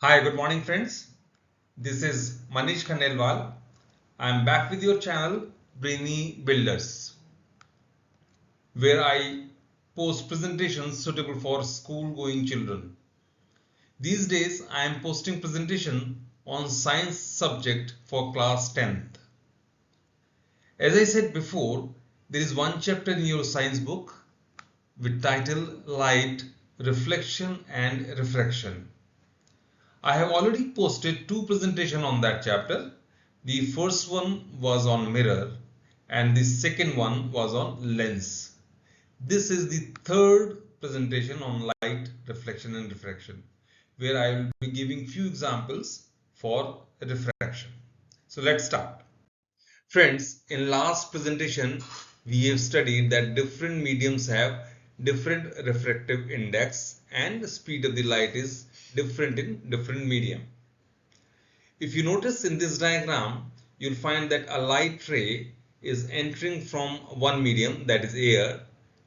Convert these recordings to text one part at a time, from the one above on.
Hi, good morning friends. This is Manish Khandelwal. I am back with your channel Brainy Builders, where I post presentations suitable for school-going children. These days I am posting presentation on science subject for class 10th. As I said before, there is one chapter in your science book with title Light, Reflection and Refraction. I have already posted two presentations on that chapter. The first one was on mirror and the second one was on lens. This is the third presentation on light, reflection and refraction, where I will be giving few examples for refraction. So let's start. Friends, in last presentation we have studied that different mediums have different refractive index and the speed of the light is different in different medium. If you notice in this diagram, you'll find that a light ray is entering from one medium, that is air,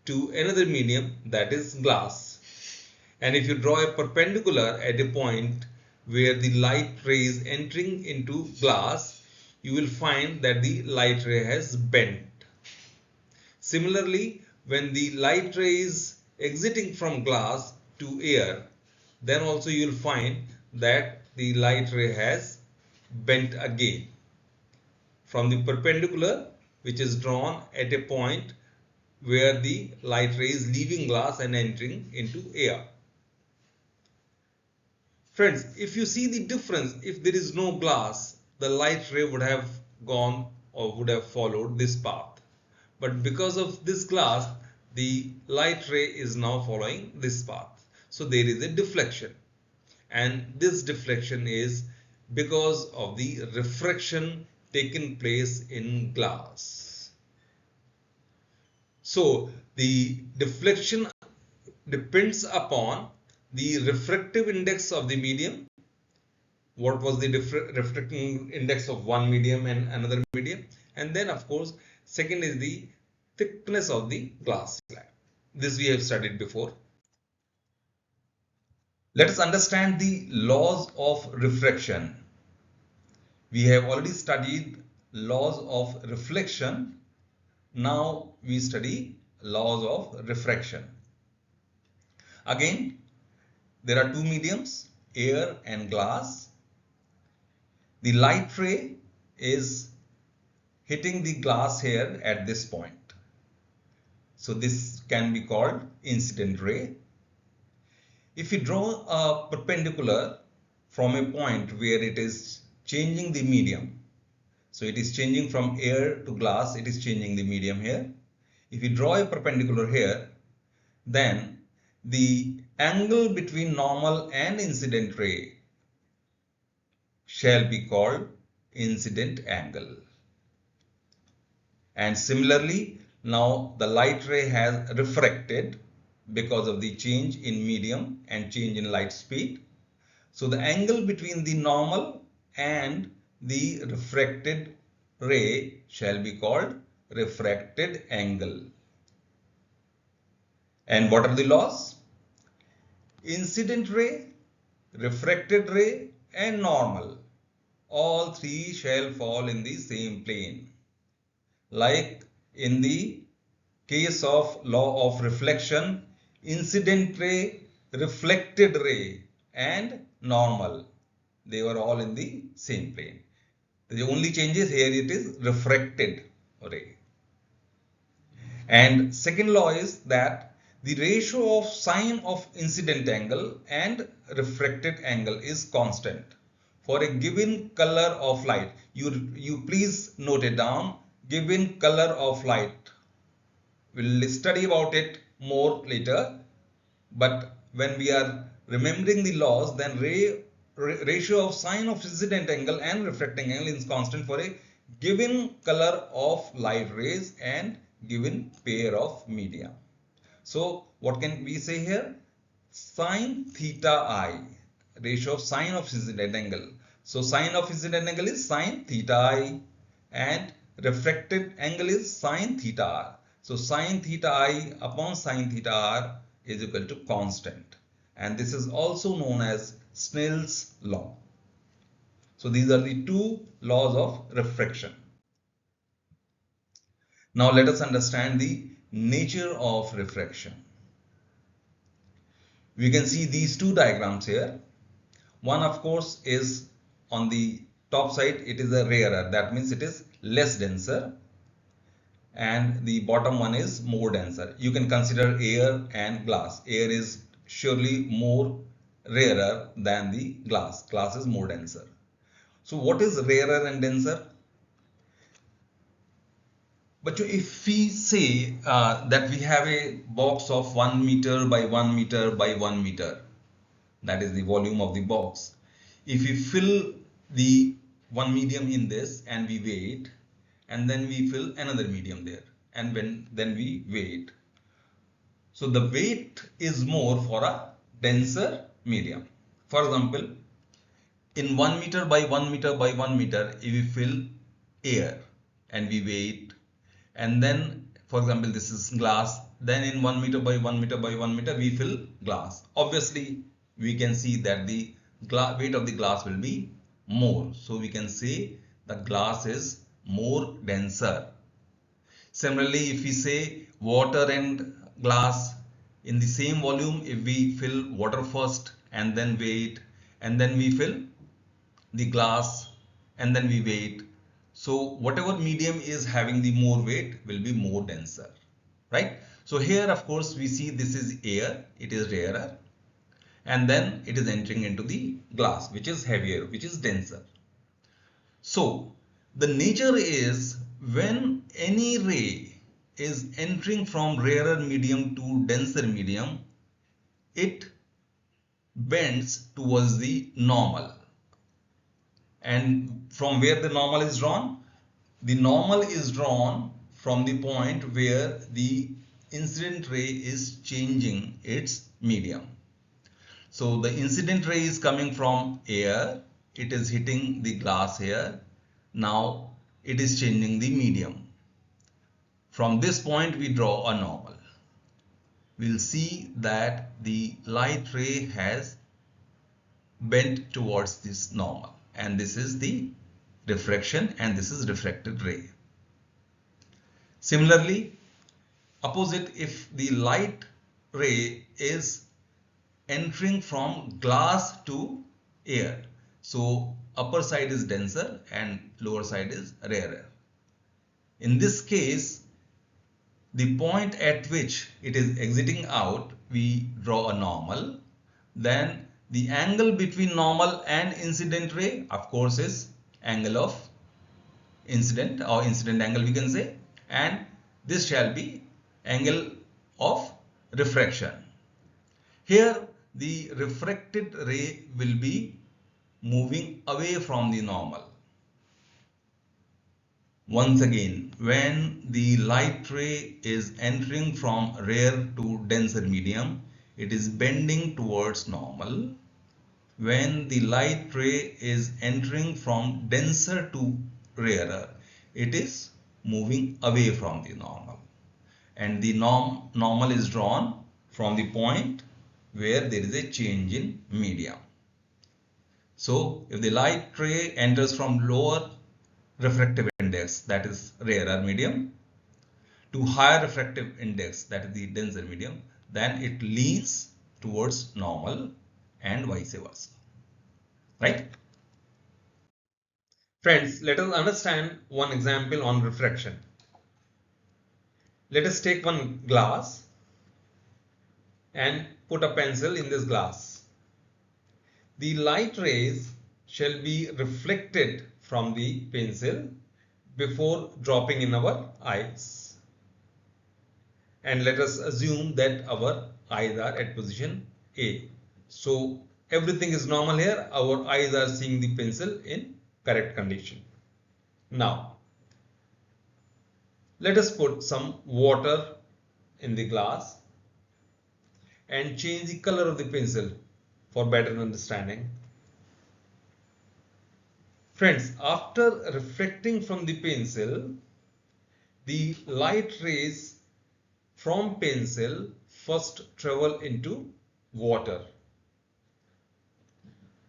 to another medium, that is glass. And if you draw a perpendicular at a point where the light ray is entering into glass, you will find that the light ray has bent. Similarly, when the light ray is exiting from glass to air, then also you will find that the light ray has bent again from the perpendicular which is drawn at a point where the light ray is leaving glass and entering into air. Friends, if you see the difference, if there is no glass, the light ray would have gone or would have followed this path. But because of this glass, the light ray is now following this path. So there is a deflection. And this deflection is because of the refraction taken place in glass. So the deflection depends upon the refractive index of the medium. What was the refracting index of one medium and another medium? And then of course, second is the thickness of the glass slab. This we have studied before. Let us understand the laws of refraction. We have already studied laws of reflection. Now we study laws of refraction. Again, there are two mediums, air and glass. The light ray is hitting the glass here at this point. So this can be called incident ray. If you draw a perpendicular from a point where it is changing the medium, so it is changing from air to glass, it is changing the medium here. If you draw a perpendicular here, then the angle between normal and incident ray shall be called incident angle. And similarly, now the light ray has refracted because of the change in medium and change in light speed. So the angle between the normal and the refracted ray shall be called refracted angle. And what are the laws? Incident ray, refracted ray and normal, all three shall fall in the same plane. Like in the case of law of reflection, incident ray, reflected ray and normal, they were all in the same plane. The only changes here it is refracted ray. And second law is that the ratio of sine of incident angle and refracted angle is constant. For a given color of light, you please note it down, given color of light. We'll study about it more later, but when we are remembering the laws, then ratio of sine of incident angle and refracting angle is constant for a given color of light rays and given pair of media. So what can we say here? Sine theta I, ratio of sine of incident angle. So sine of incident angle is sine theta I and refracted angle is sine theta r. So sine theta I upon sine theta r is equal to constant. And this is also known as Snell's law. So these are the two laws of refraction. Now let us understand the nature of refraction. We can see these two diagrams here. One of course is on the top side, it is a rarer, that means it is less denser, and the bottom one is more denser. You can consider air and glass. Air is surely more rarer than the glass. Glass is more denser. So what is rarer and denser? But if we say that we have a box of 1 meter by 1 meter by 1 meter, that is the volume of the box. If we fill the one medium in this and we weigh it, and then we fill another medium there, and then we weigh it. So the weight is more for a denser medium. For example, in 1 meter by 1 meter by 1 meter, if we fill air and we weigh it, and then for example this is glass, then in 1 meter by 1 meter by 1 meter we fill glass. Obviously we can see that the weight of the glass will be more, so we can say the glass is more denser. Similarly, if we say water and glass in the same volume, if we fill water first and then weigh it, and then we fill the glass and then we weigh it, so whatever medium is having the more weight will be more denser, right? So here of course we see this is air, it is rarer, and then it is entering into the glass, which is heavier, which is denser. So the nature is, when any ray is entering from rarer medium to denser medium, it bends towards the normal. And from where the normal is drawn? The normal is drawn from the point where the incident ray is changing its medium. So the incident ray is coming from air, it is hitting the glass here. Now it is changing the medium. From this point we draw a normal. We'll see that the light ray has bent towards this normal, and this is the refraction and this is refracted ray. Similarly, opposite, if the light ray is entering from glass to air, so upper side is denser and lower side is rarer. In this case, the point at which it is exiting out, we draw a normal. Then the angle between normal and incident ray, of course, is angle of incident, or incident angle we can say, and this shall be angle of refraction. Here the refracted ray will be moving away from the normal. Once again, when the light ray is entering from rare to denser medium, it is bending towards normal. When the light ray is entering from denser to rarer, it is moving away from the normal. And the normal is drawn from the point where there is a change in medium. So if the light ray enters from lower refractive index, that is rarer medium, to higher refractive index, that is the denser medium, then it leans towards normal and vice versa, right? Friends, let us understand one example on refraction. Let us take one glass and put a pencil in this glass. The light rays shall be reflected from the pencil before dropping in our eyes. And let us assume that our eyes are at position A. So everything is normal here. Our eyes are seeing the pencil in correct condition. Now, let us put some water in the glass and change the color of the pencil for better understanding. Friends, after reflecting from the pencil, the light rays from pencil first travel into water.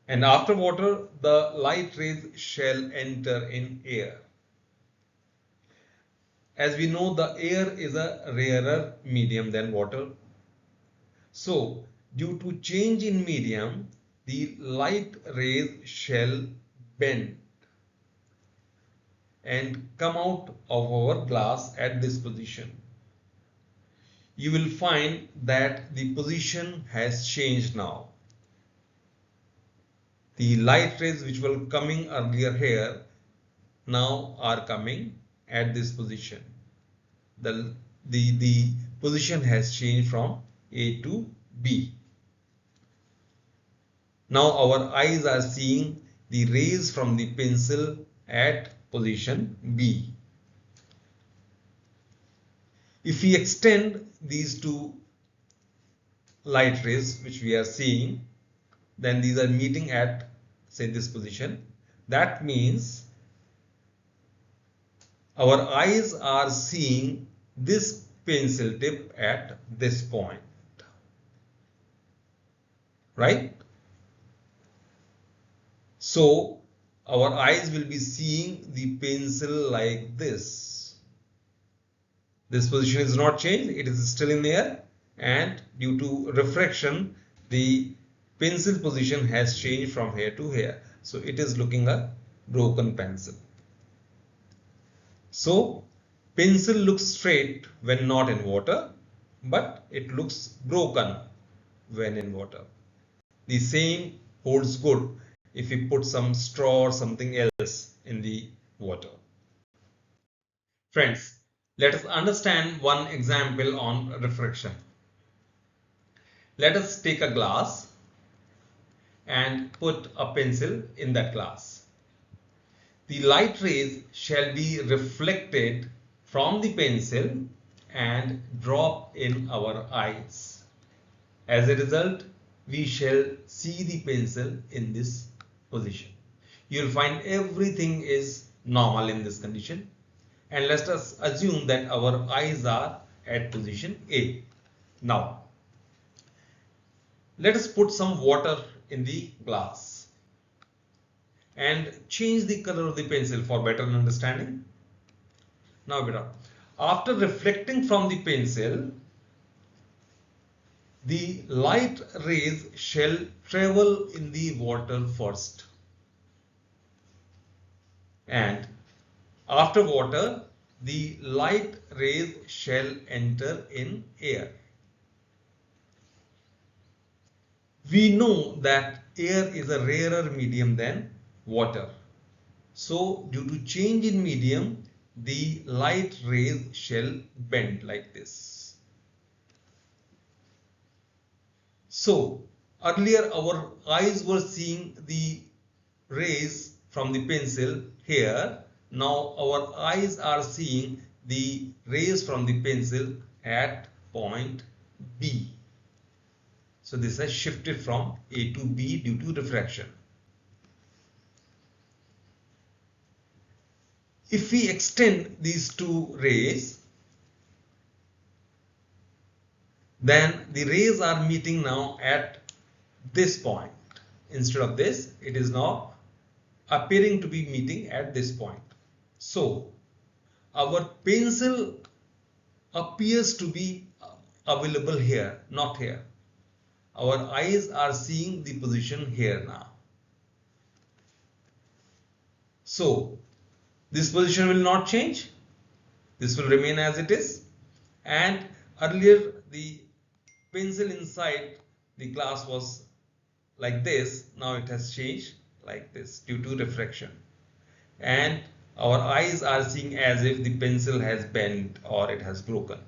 And after water, the light rays shall enter in air. As we know, the air is a rarer medium than water. So, due to change in medium, the light rays shall bend and come out of our glass at this position. You will find that the position has changed now. The light rays which were coming earlier here now are coming at this position. The position has changed from A to B. Now our eyes are seeing the rays from the pencil at position B. If we extend these two light rays which we are seeing, then these are meeting at, say, this position. That means our eyes are seeing this pencil tip at this point, right? So our eyes will be seeing the pencil like this. This position is not changed, it is still in there, and due to refraction, the pencil position has changed from here to here. So it is looking a broken pencil. So pencil looks straight when not in water, but it looks broken when in water. The same holds good if we put some straw or something else in the water. Friends, let us understand one example on refraction. Let us take a glass and put a pencil in that glass. The light rays shall be reflected from the pencil and drop in our eyes. As a result, we shall see the pencil in this position. You will find everything is normal in this condition. And let us assume that our eyes are at position A. Now, let us put some water in the glass and change the color of the pencil for better understanding. Now, beta, after reflecting from the pencil, the light rays shall travel in the water first, and after water, the light rays shall enter in air. We know that air is a rarer medium than water. So, due to change in medium, the light rays shall bend like this. So, earlier our eyes were seeing the rays from the pencil here. Now our eyes are seeing the rays from the pencil at point B. So this has shifted from A to B due to refraction. If we extend these two rays, then the rays are meeting now at this point. Instead of this, it is now appearing to be meeting at this point. So our pencil appears to be available here, not here. Our eyes are seeing the position here now. So this position will not change. This will remain as it is. And earlier the pencil inside the glass was like this. Now it has changed like this due to refraction. And our eyes are seeing as if the pencil has bent or it has broken.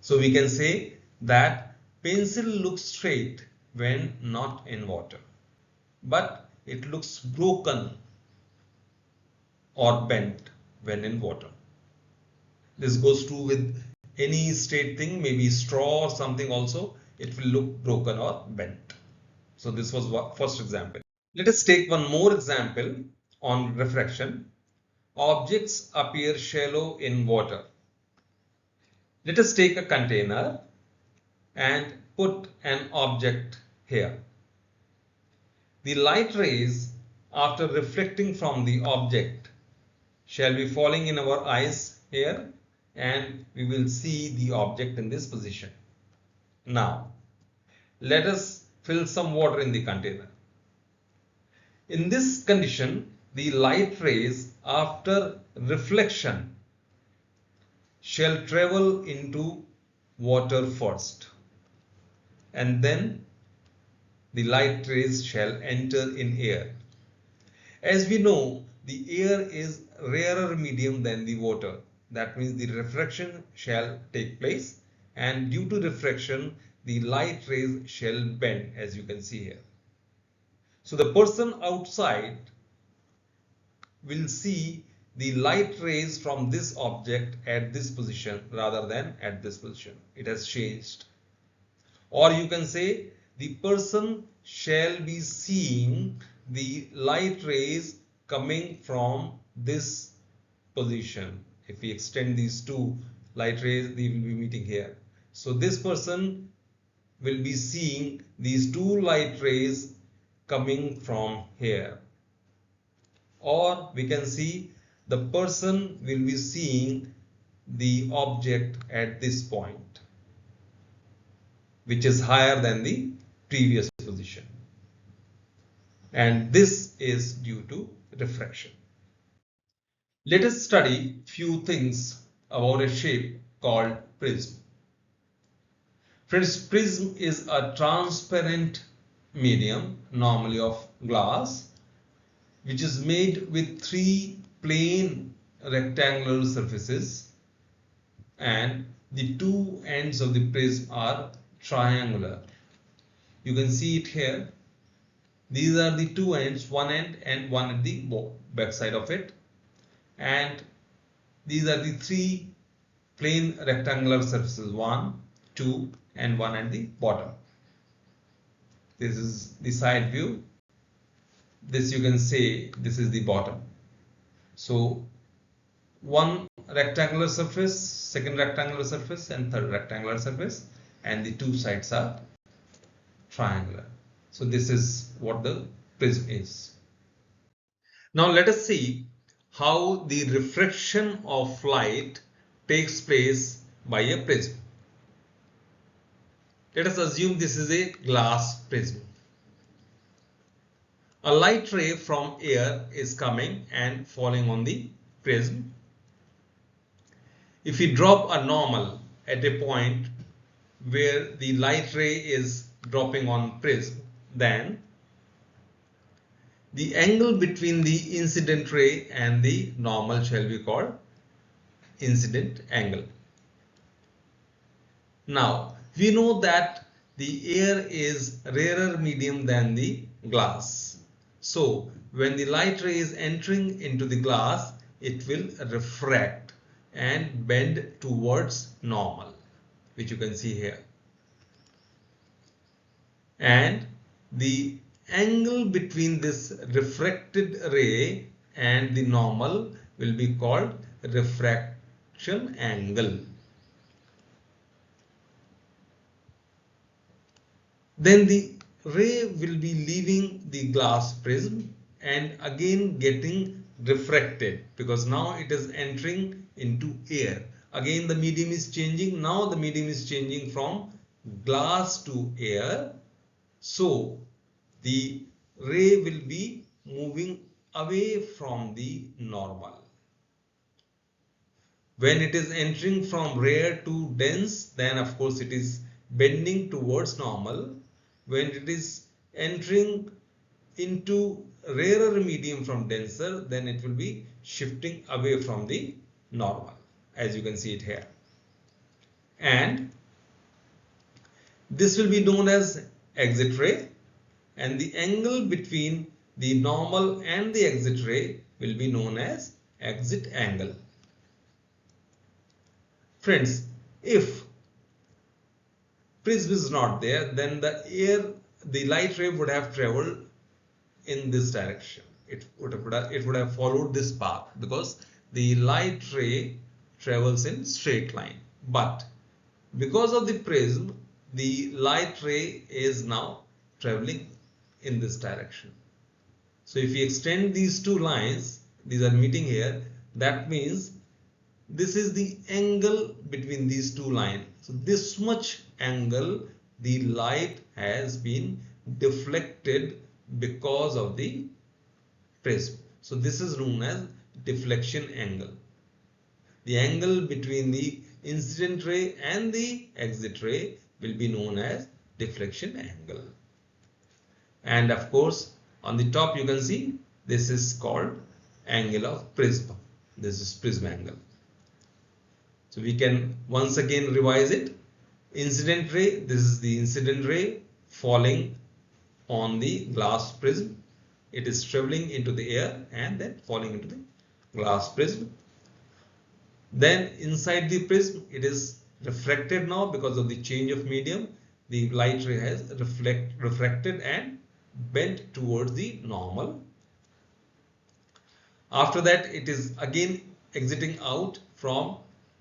So we can say that pencil looks straight when not in water, but it looks broken or bent when in water. This goes true with any straight thing, maybe straw or something also, it will look broken or bent. So this was first example. Let us take one more example on refraction. Objects appear shallow in water. Let us take a container and put an object here. the light rays after reflecting from the object shall be falling in our eyes here, and we will see the object in this position. Now, let us fill some water in the container. In this condition, the light rays after reflection shall travel into water first, and then the light rays shall enter in air. As we know, the air is rarer medium than the water. That means the refraction shall take place, and due to refraction, the light rays shall bend, as you can see here. So the person outside will see the light rays from this object at this position rather than at this position. It has changed. Or you can say the person shall be seeing the light rays coming from this position. If we extend these two light rays, they will be meeting here. So this person will be seeing these two light rays coming from here. Or we can see the person will be seeing the object at this point, which is higher than the previous position. And this is due to refraction. Let us study few things about a shape called prism. Friends, prism is a transparent medium, normally of glass, which is made with three plain rectangular surfaces, and the two ends of the prism are triangular. You can see it here. These are the two ends, one end and one at the back side of it, and these are the three plain rectangular surfaces, 1, 2 and 1 at the bottom. This is the side view. This you can say this is the bottom. So one rectangular surface, second rectangular surface and third rectangular surface, and the two sides are triangular. So this is what the prism is. Now let us see how the refraction of light takes place by a prism. Let us assume this is a glass prism. A light ray from air is coming and falling on the prism. If we drop a normal at a point where the light ray is dropping on prism, then the angle between the incident ray and the normal shall be called incident angle. Now, we know that the air is rarer medium than the glass. So, when the light ray is entering into the glass, it will refract and bend towards normal, which you can see here. And the angle between this refracted ray and the normal will be called refraction angle. Then the ray will be leaving the glass prism and again getting refracted, because now it is entering into air. Again the medium is changing. Now the medium is changing from glass to air. So the ray will be moving away from the normal. When it is entering from rare to dense, then of course it is bending towards normal. When it is entering into rarer medium from denser, then it will be shifting away from the normal, as you can see it here. And this will be known as exit ray, and the angle between the normal and the exit ray will be known as exit angle. Friends, if prism is not there, then the light ray would have traveled in this direction. It would have followed this path, because the light ray travels in straight line. But because of the prism, the light ray is now traveling in this direction. So if we extend these two lines, these are meeting here, that means this is the angle between these two lines. So this much angle the light has been deflected because of the prism. So this is known as deflection angle. The angle between the incident ray and the exit ray will be known as deflection angle. And of course, on the top you can see this is called angle of prism. This is prism angle. So we can once again revise it. Incident ray, this is the incident ray falling on the glass prism. It is traveling into the air and then falling into the glass prism. Then inside the prism, it is refracted now because of the change of medium. The light ray has refracted and bent towards the normal. After that, it is again exiting out from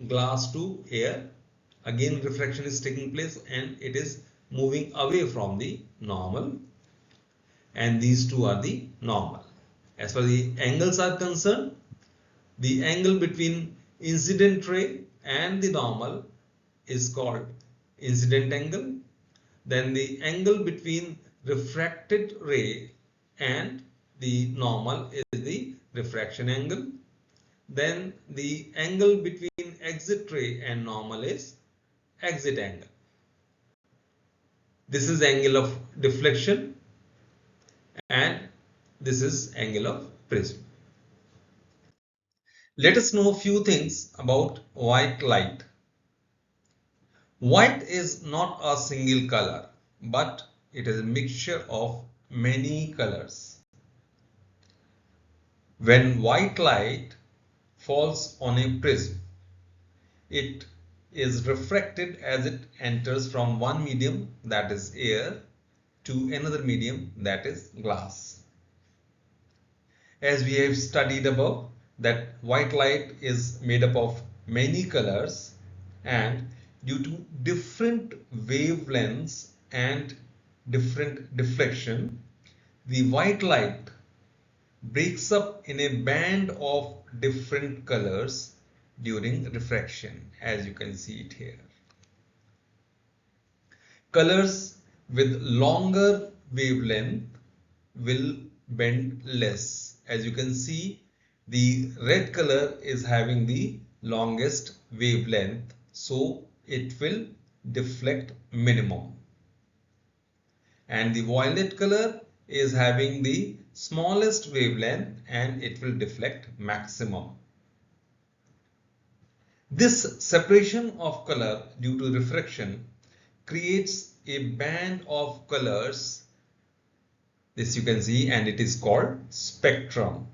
glass to air. Again refraction is taking place and it is moving away from the normal. And these two are the normal. As far as the angles are concerned, the angle between incident ray and the normal is called incident angle. Then the angle between refracted ray and the normal is the refraction angle. Then the angle between exit ray and normal is exit angle. This is angle of deflection and this is angle of prism. Let us know a few things about white light. White is not a single color, but it is a mixture of many colors. When white light falls on a prism, it is refracted as it enters from one medium, that is air, to another medium, that is glass. As we have studied above, that white light is made up of many colors, and due to different wavelengths and different deflection, the white light breaks up in a band of different colors during refraction, as you can see it here. Colors with longer wavelength will bend less. As you can see, the red color is having the longest wavelength, so it will deflect minimum. And the violet color is having the smallest wavelength and it will deflect maximum. This separation of color due to refraction creates a band of colors. This you can see, and it is called spectrum.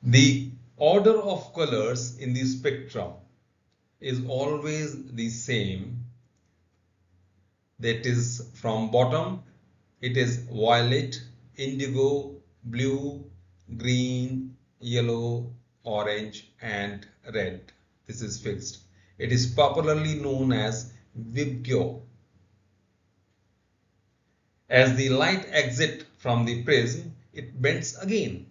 The order of colors in the spectrum is always the same. That is, from bottom it is violet, indigo, blue, green, yellow, orange and red. This is fixed. It is popularly known as Vibgyo. As the light exits from the prism, it bends again,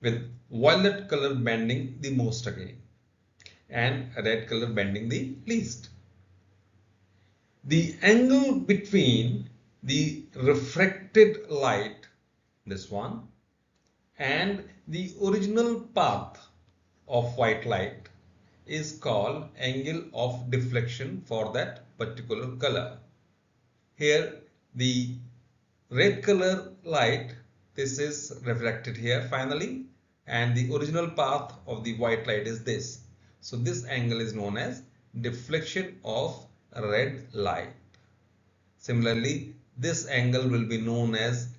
with violet color bending the most again and red color bending the least. The angle between the refracted light, this one, and the original path of white light is called angle of deflection for that particular color. Here the red color light, this is reflected here finally, and the original path of the white light is this. So this angle is known as deflection of red light. Similarly, this angle will be known as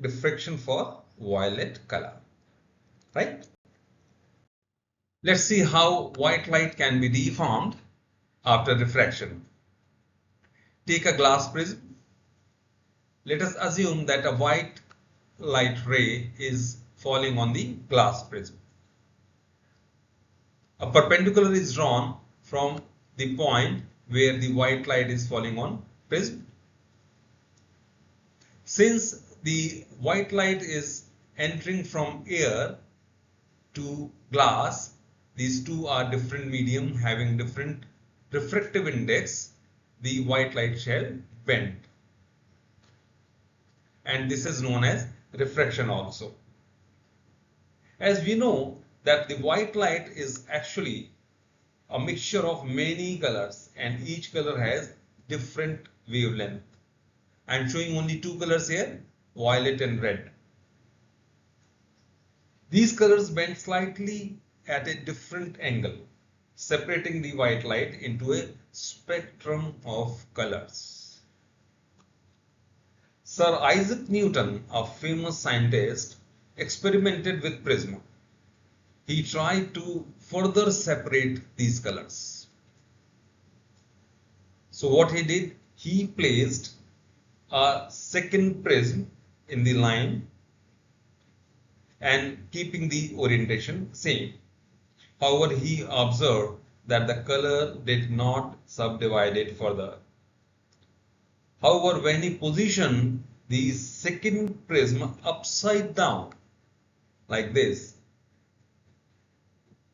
diffraction for violet color, right? Let's see how white light can be deformed after refraction. Take a glass prism. Let us assume that a white light ray is falling on the glass prism. A perpendicular is drawn from the point where the white light is falling on prism. Since the white light is entering from air to glass, these two are different medium having different refractive index, the white light shall bend. And this is known as refraction also. As we know that the white light is actually a mixture of many colors and each color has different wavelength. I am showing only two colors here, violet and red. These colors bend slightly at a different angle, separating the white light into a spectrum of colors. Sir Isaac Newton, a famous scientist, experimented with prism. He tried to further separate these colors. So what he did, he placed a second prism in the line and keeping the orientation same. However, he observed that the color did not subdivide it further. However, when he positioned the second prism upside down like this,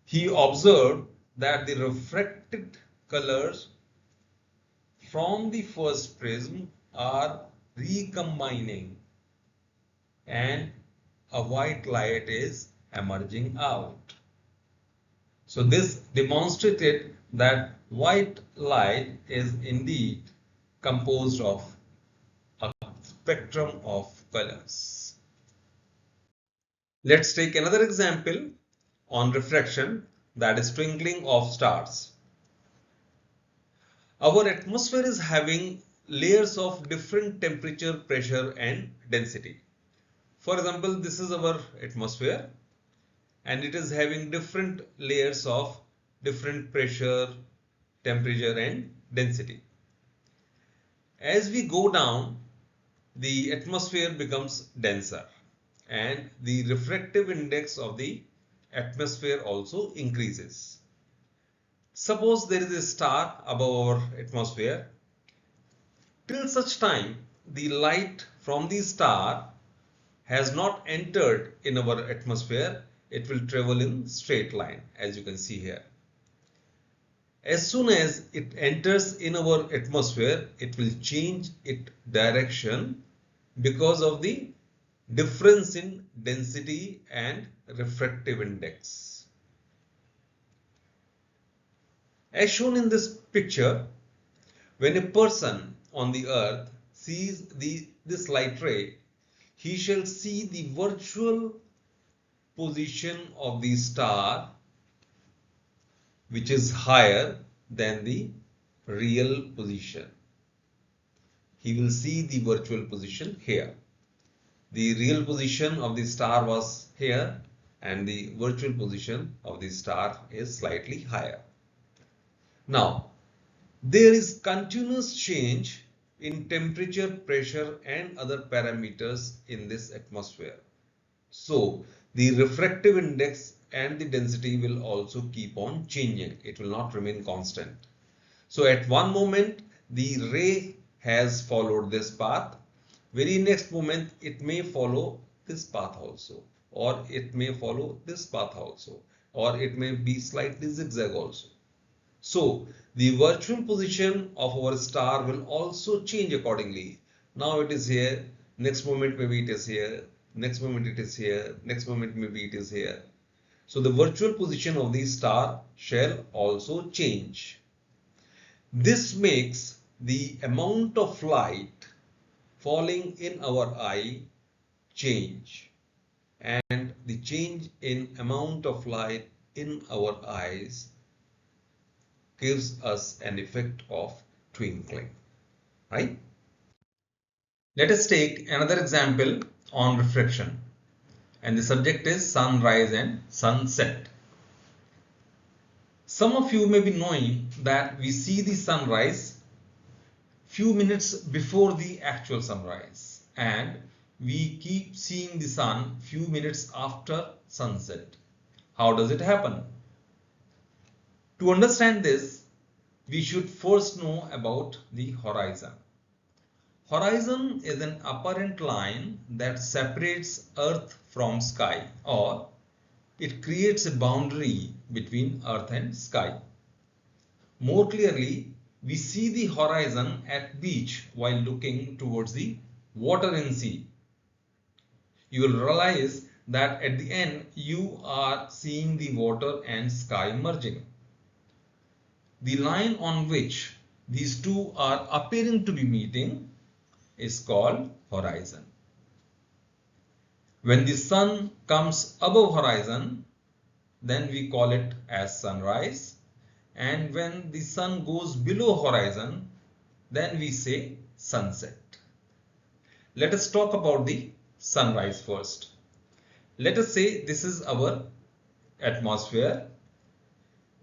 he observed that the refracted colors from the first prism are recombining and a white light is emerging out. So this demonstrated that white light is indeed composed of a spectrum of colors. Let's take another example on refraction, that is twinkling of stars. Our atmosphere is having layers of different temperature, pressure and density. For example, this is our atmosphere and it is having different layers of different pressure, temperature and density. As we go down, the atmosphere becomes denser and the refractive index of the atmosphere also increases. Suppose there is a star above our atmosphere. Till such time the light from the star has not entered in our atmosphere, it will travel in straight line, as you can see here. As soon as it enters in our atmosphere, it will change its direction because of the difference in density and refractive index. As shown in this picture, when a person on the earth sees this light ray, he shall see the virtual position of the star which is higher than the real position. He will see the virtual position here. The real position of the star was here and the virtual position of the star is slightly higher. Now, there is continuous change in temperature, pressure and other parameters in this atmosphere. So, the refractive index and the density will also keep on changing. It will not remain constant. So, at one moment, the ray has followed this path. Very next moment, it may follow this path also, or it may follow this path also, or it may be slightly zigzag also. So, the virtual position of our star will also change accordingly. Now it is here, next moment maybe it is here, next moment it is here, next moment maybe it is here. So, the virtual position of the star shall also change. This makes the amount of light falling in our eye change, and the change in amount of light in our eyes gives us an effect of twinkling, right? Let us take another example on refraction, and the subject is sunrise and sunset. Some of you may be knowing that we see the sunrise few minutes before the actual sunrise and we keep seeing the sun few minutes after sunset. How does it happen? To understand this, we should first know about the horizon. Horizon is an apparent line that separates Earth from sky, or it creates a boundary between Earth and sky. More clearly, we see the horizon at beach while looking towards the water in sea. You will realize that at the end you are seeing the water and sky merging. The line on which these two are appearing to be meeting is called horizon. When the sun comes above horizon, then we call it as sunrise, and when the sun goes below horizon, then we say sunset. Let us talk about the sunrise first. Let us say this is our atmosphere.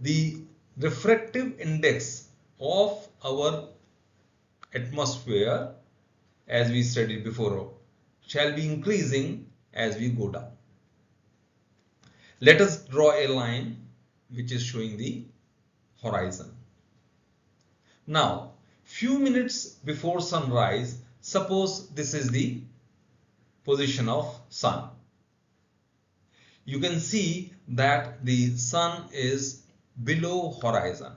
The refractive index of our atmosphere, as we studied before, shall be increasing as we go down. Let us draw a line which is showing the horizon. Now, few minutes before sunrise, suppose this is the position of sun. You can see that the sun is below horizon.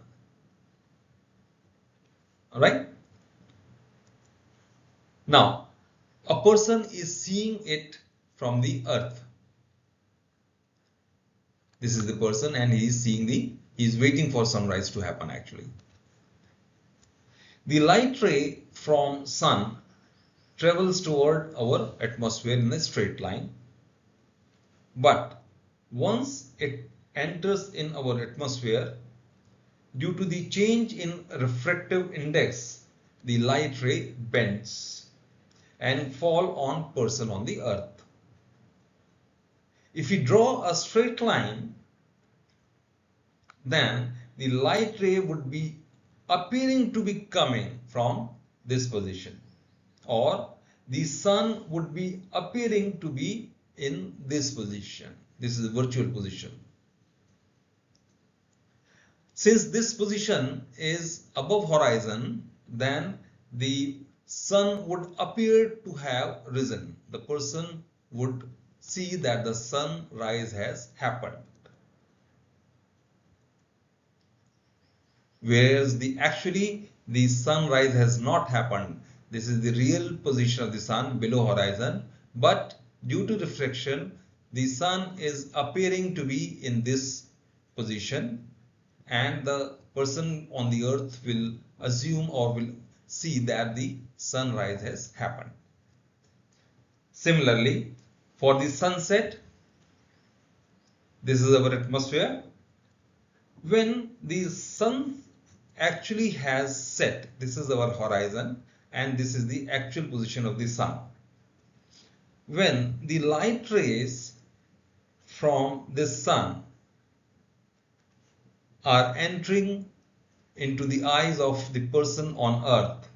Alright? Now, a person is seeing it from the earth. This is the person and he is waiting for sunrise to happen actually. The light ray from sun travels toward our atmosphere in a straight line. But once it enters in our atmosphere, due to the change in refractive index, the light ray bends and fall on person on the earth. If we draw a straight line, then the light ray would be appearing to be coming from this position, or the sun would be appearing to be in this position. This is the virtual position. Since this position is above horizon, then the sun would appear to have risen. The person would see that the sunrise has happened. Whereas actually the sunrise has not happened. This is the real position of the sun below horizon, but due to refraction, the sun is appearing to be in this position, and the person on the earth will assume or will see that the sunrise has happened. Similarly, for the sunset, this is our atmosphere. When the sun actually has set, this is our horizon and this is the actual position of the sun. When the light rays from this sun are entering into the eyes of the person on earth,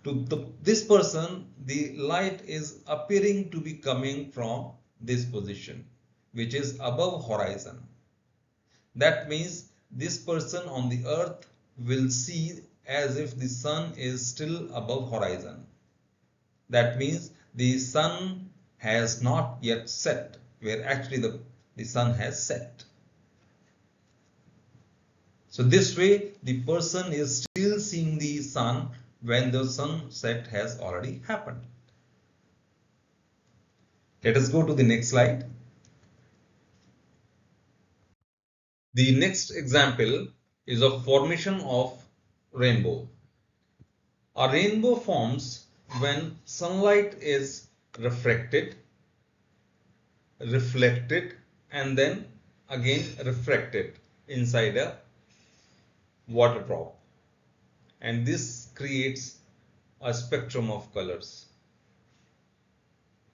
to this person the light is appearing to be coming from this position, which is above horizon. That means this person on the earth will see as if the sun is still above horizon. That means the sun has not yet set, where actually the sun has set. So this way the person is still seeing the sun when the sunset has already happened. Let us go to the next slide. The next example is of formation of rainbow. A rainbow forms when sunlight is refracted, reflected, and then again refracted inside a water drop, and this creates a spectrum of colors.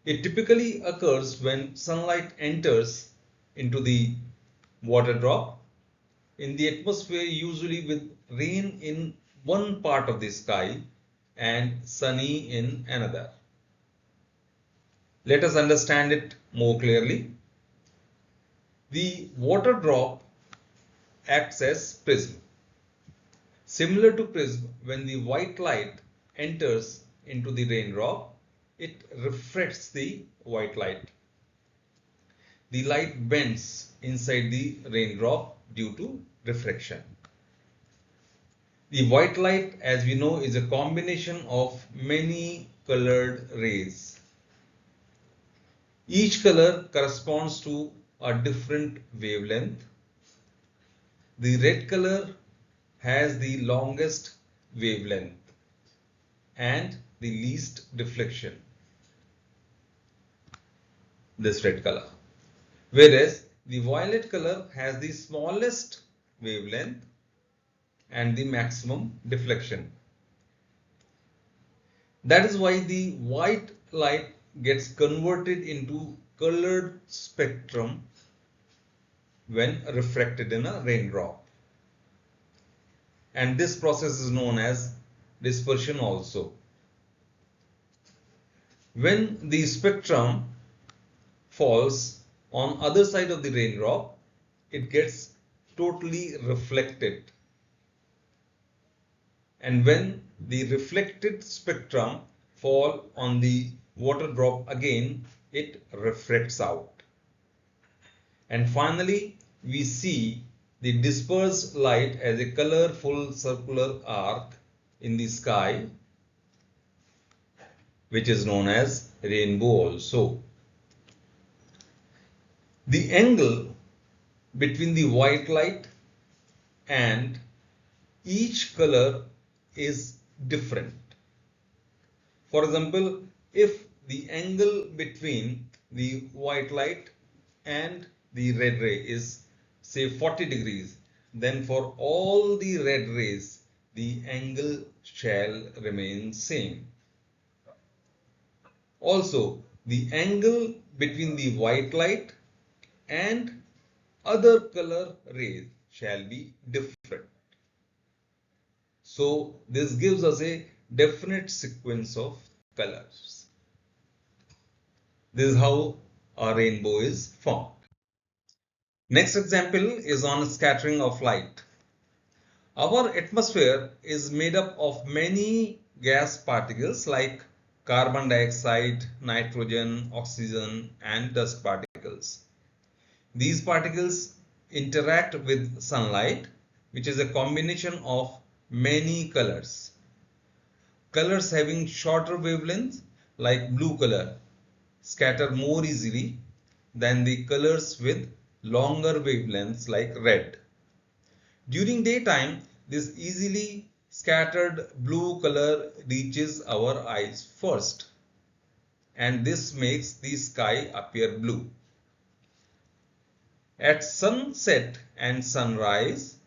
It typically occurs when sunlight enters into the water drop in the atmosphere, usually with rain in one part of the sky and sunny in another. Let us understand it more clearly. The water drop acts as prism. Similar to prism, when the white light enters into the raindrop, it refracts the white light. The light bends inside the raindrop due to refraction. The white light, as we know, is a combination of many colored rays. Each color corresponds to a different wavelength. The red color has the longest wavelength and the least deflection, this red color. Whereas the violet color has the smallest wavelength and the maximum deflection. That is why the white light gets converted into colored spectrum when refracted in a raindrop. And this process is known as dispersion also. When the spectrum falls on other side of the raindrop, it gets totally reflected. And when the reflected spectrum fall on the water drop again, it refracts out. And finally, we see the dispersed light as a colorful circular arc in the sky, which is known as rainbow also. The angle between the white light and each color is different. For example, if the angle between the white light and the red ray is say 40 degrees, then for all the red rays the angle shall remain same. Also, the angle between the white light and other color rays shall be different. So this gives us a definite sequence of colors. This is how a rainbow is formed. Next example is on scattering of light. Our atmosphere is made up of many gas particles like carbon dioxide, nitrogen, oxygen, and dust particles. These particles interact with sunlight, which is a combination of many colors. Colors having shorter wavelengths like blue color scatter more easily than the colors with longer wavelengths like red. During daytime, this easily scattered blue color reaches our eyes first, and this makes the sky appear blue. At sunset and sunrise,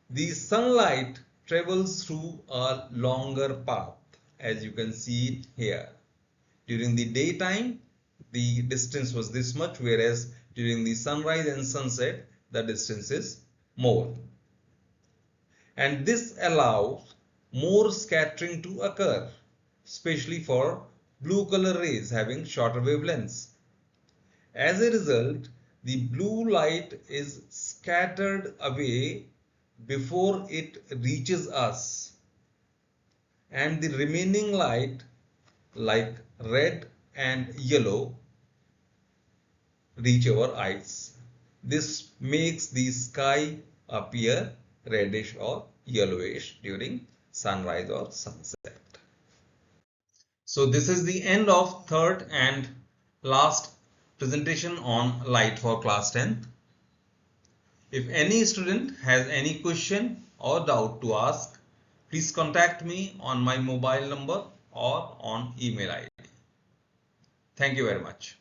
the sunlight travels through a longer path, as you can see here. During the daytime, the distance was this much, whereas during the sunrise and sunset, the distance is more. And this allows more scattering to occur, especially for blue color rays having shorter wavelengths. As a result, the blue light is scattered away before it reaches us, and the remaining light like red and yellow reach our eyes. This makes the sky appear reddish or yellowish during sunrise or sunset. So this is the end of third and last presentation on light for class 10th. If any student has any question or doubt to ask, please contact me on my mobile number or on email ID. Thank you very much.